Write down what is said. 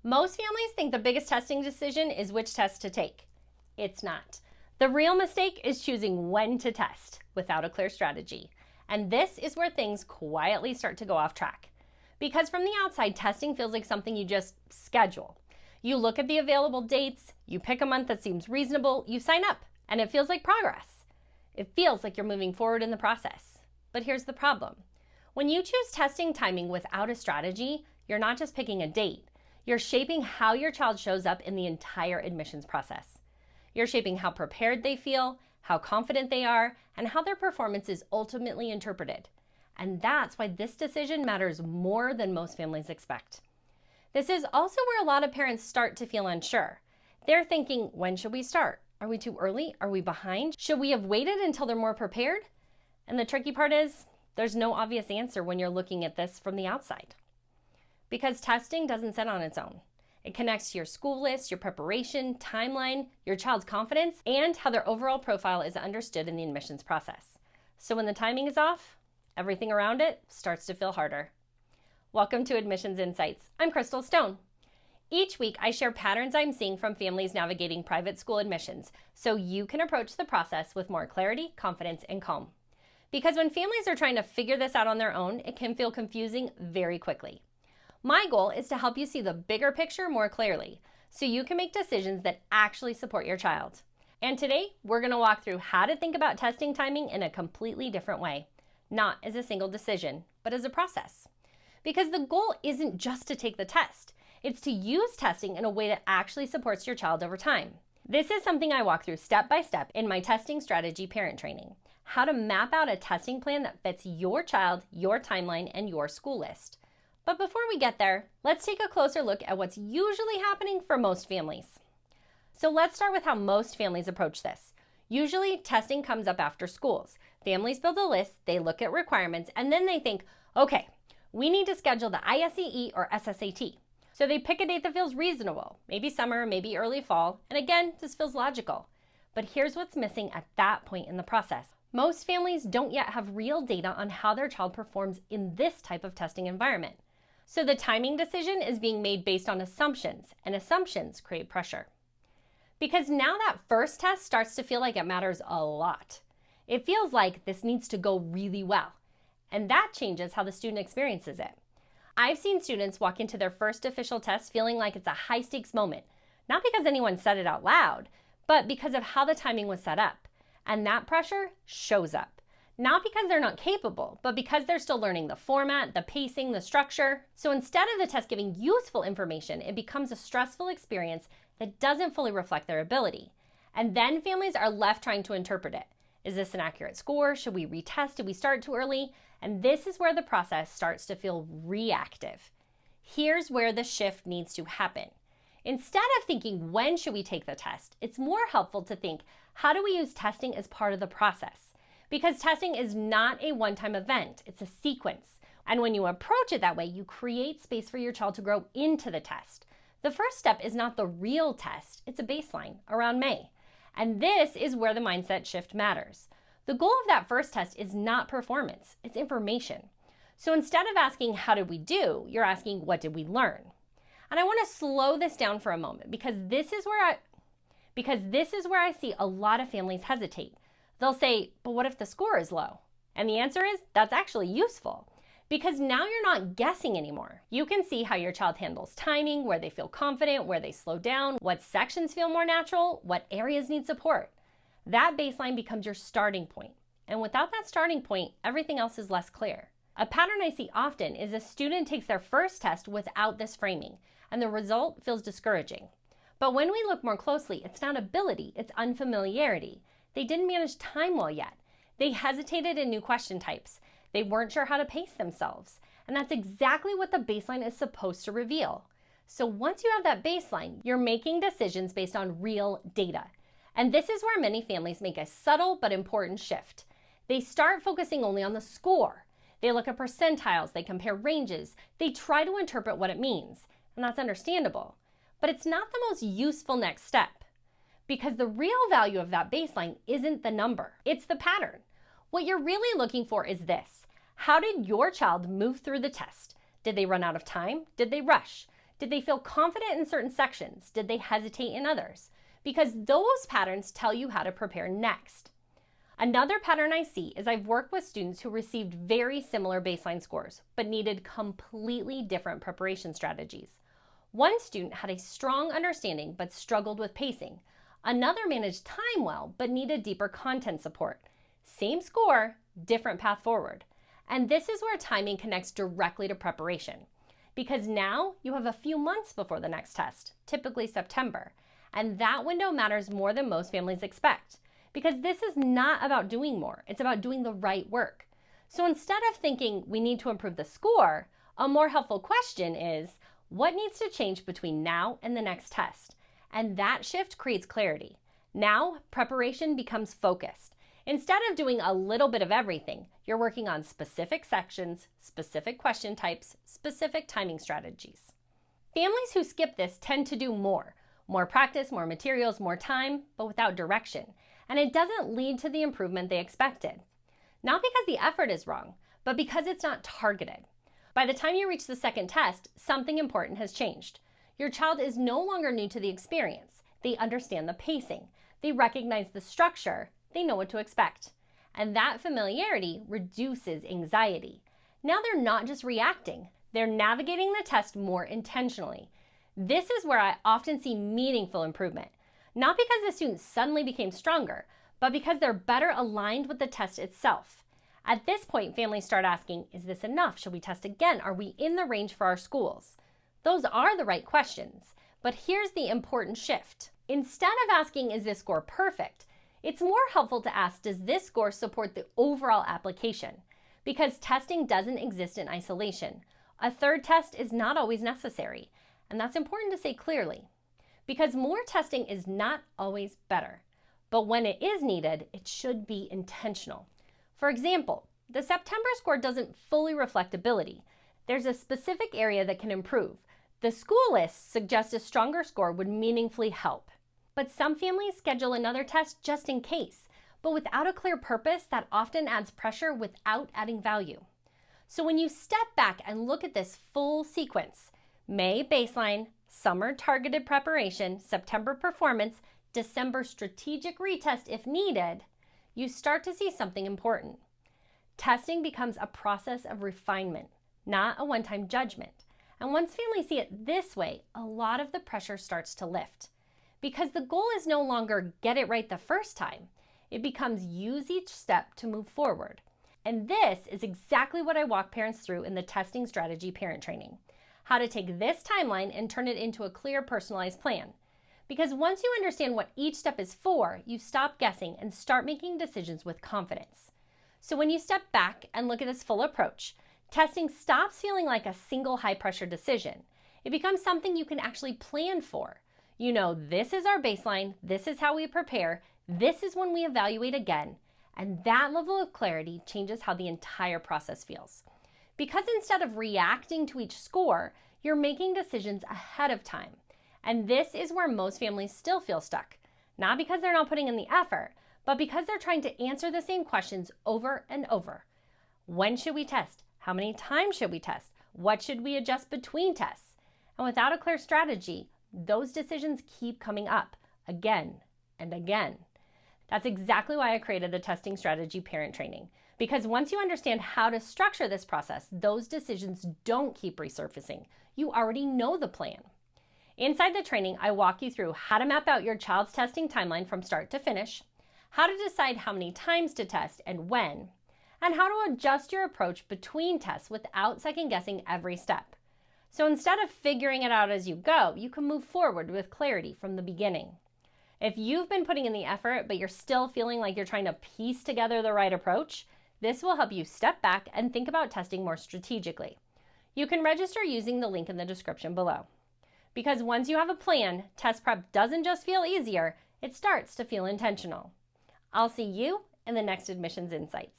Most families think the biggest testing decision is which test to take. It's not. The real mistake is choosing when to test without a clear strategy. And this is where things quietly start to go off track. Because from the outside, testing feels like something you just schedule. You look at the available dates, you pick a month that seems reasonable, you sign up, and it feels like progress. It feels like you're moving forward in the process. But here's the problem. When you choose testing timing without a strategy, you're not just picking a date. You're shaping how your child shows up in the entire admissions process. You're shaping how prepared they feel, how confident they are, and how their performance is ultimately interpreted. And that's why this decision matters more than most families expect. This is also where a lot of parents start to feel unsure. They're thinking, when should we start? Are we too early? Are we behind? Should we have waited until they're more prepared? And the tricky part is, there's no obvious answer when you're looking at this from the outside. Because testing doesn't sit on its own. It connects to your school list, your preparation, timeline, your child's confidence, and how their overall profile is understood in the admissions process. So when the timing is off, everything around it starts to feel harder. Welcome to Admissions Insights. I'm Crystal Stone. Each week, I share patterns I'm seeing from families navigating private school admissions so you can approach the process with more clarity, confidence, and calm. Because when families are trying to figure this out on their own, it can feel confusing very quickly. My goal is to help you see the bigger picture more clearly so you can make decisions that actually support your child. And today, we're going to walk through how to think about testing timing in a completely different way, not as a single decision, but as a process. Because the goal isn't just to take the test, it's to use testing in a way that actually supports your child over time. This is something I walk through step by step in my testing strategy parent training, how to map out a testing plan that fits your child, your timeline, and your school list. But before we get there, let's take a closer look at what's usually happening for most families. So let's start with how most families approach this. Usually, testing comes up after schools. Families build a list, they look at requirements, and then they think, okay, we need to schedule the ISEE or SSAT. So they pick a date that feels reasonable, maybe summer, maybe early fall, and again, this feels logical. But here's what's missing at that point in the process. Most families don't yet have real data on how their child performs in this type of testing environment. So the timing decision is being made based on assumptions, and assumptions create pressure. Because now that first test starts to feel like it matters a lot. It feels like this needs to go really well, and that changes how the student experiences it. I've seen students walk into their first official test feeling like it's a high-stakes moment, not because anyone said it out loud, but because of how the timing was set up. And that pressure shows up. Not because they're not capable, but because they're still learning the format, the pacing, the structure. So instead of the test giving useful information, it becomes a stressful experience that doesn't fully reflect their ability. And then families are left trying to interpret it. Is this an accurate score? Should we retest? Did we start too early? And this is where the process starts to feel reactive. Here's where the shift needs to happen. Instead of thinking, when should we take the test? It's more helpful to think, how do we use testing as part of the process? Because testing is not a one-time event, it's a sequence. And when you approach it that way, you create space for your child to grow into the test. The first step is not the real test, it's a baseline around May. And this is where the mindset shift matters. The goal of that first test is not performance, it's information. So instead of asking, how did we do, you're asking, what did we learn? And I want to slow this down for a moment because this is where I see a lot of families hesitate. They'll say, but what if the score is low? And the answer is, that's actually useful. Because now you're not guessing anymore. You can see how your child handles timing, where they feel confident, where they slow down, what sections feel more natural, what areas need support. That baseline becomes your starting point. And without that starting point, everything else is less clear. A pattern I see often is a student takes their first test without this framing, and the result feels discouraging. But when we look more closely, it's not ability, it's unfamiliarity. They didn't manage time well yet. They hesitated in new question types. They weren't sure how to pace themselves. And that's exactly what the baseline is supposed to reveal. So once you have that baseline, you're making decisions based on real data. And this is where many families make a subtle but important shift. They start focusing only on the score. They look at percentiles, they compare ranges, they try to interpret what it means. And that's understandable. But it's not the most useful next step. Because the real value of that baseline isn't the number, it's the pattern. What you're really looking for is this. How did your child move through the test? Did they run out of time? Did they rush? Did they feel confident in certain sections? Did they hesitate in others? Because those patterns tell you how to prepare next. Another pattern I see is I've worked with students who received very similar baseline scores, but needed completely different preparation strategies. One student had a strong understanding but struggled with pacing. Another managed time well but needed deeper content support. Same score, different path forward. And this is where timing connects directly to preparation. Because now you have a few months before the next test, typically September. And that window matters more than most families expect. Because this is not about doing more, it's about doing the right work. So instead of thinking we need to improve the score, a more helpful question is, what needs to change between now and the next test? And that shift creates clarity. Now, preparation becomes focused. Instead of doing a little bit of everything, you're working on specific sections, specific question types, specific timing strategies. Families who skip this tend to do more practice, more materials, more time, but without direction. And it doesn't lead to the improvement they expected. Not because the effort is wrong, but because it's not targeted. By the time you reach the second test, something important has changed. Your child is no longer new to the experience. They understand the pacing. They recognize the structure. They know what to expect. And that familiarity reduces anxiety. Now they're not just reacting. They're navigating the test more intentionally. This is where I often see meaningful improvement. Not because the students suddenly became stronger, but because they're better aligned with the test itself. At this point, families start asking, is this enough? Should we test again? Are we in the range for our schools? Those are the right questions, but here's the important shift. Instead of asking, is this score perfect? It's more helpful to ask, does this score support the overall application? Because testing doesn't exist in isolation. A third test is not always necessary, and that's important to say clearly. Because more testing is not always better. But when it is needed, it should be intentional. For example, the September score doesn't fully reflect ability. There's a specific area that can improve. The school list suggests a stronger score would meaningfully help. But some families schedule another test just in case. But without a clear purpose, that often adds pressure without adding value. So when you step back and look at this full sequence, May baseline, summer targeted preparation, September performance, December strategic retest if needed, you start to see something important. Testing becomes a process of refinement, not a one-time judgment. And once families see it this way, a lot of the pressure starts to lift. Because the goal is no longer get it right the first time. It becomes use each step to move forward. And this is exactly what I walk parents through in the testing strategy parent training. How to take this timeline and turn it into a clear, personalized plan. Because once you understand what each step is for, you stop guessing and start making decisions with confidence. So when you step back and look at this full approach, testing stops feeling like a single high-pressure decision. It becomes something you can actually plan for. You know, this is our baseline, this is how we prepare, this is when we evaluate again, and that level of clarity changes how the entire process feels. Because instead of reacting to each score, you're making decisions ahead of time. And this is where most families still feel stuck. Not because they're not putting in the effort, but because they're trying to answer the same questions over and over. When should we test? How many times should we test? What should we adjust between tests? And without a clear strategy, those decisions keep coming up again and again. That's exactly why I created the testing strategy parent training. Because once you understand how to structure this process, those decisions don't keep resurfacing. You already know the plan. Inside the training, I walk you through how to map out your child's testing timeline from start to finish, how to decide how many times to test and when, and how to adjust your approach between tests without second-guessing every step. So instead of figuring it out as you go, you can move forward with clarity from the beginning. If you've been putting in the effort, but you're still feeling like you're trying to piece together the right approach, this will help you step back and think about testing more strategically. You can register using the link in the description below. Because once you have a plan, test prep doesn't just feel easier, it starts to feel intentional. I'll see you in the next Admissions Insights.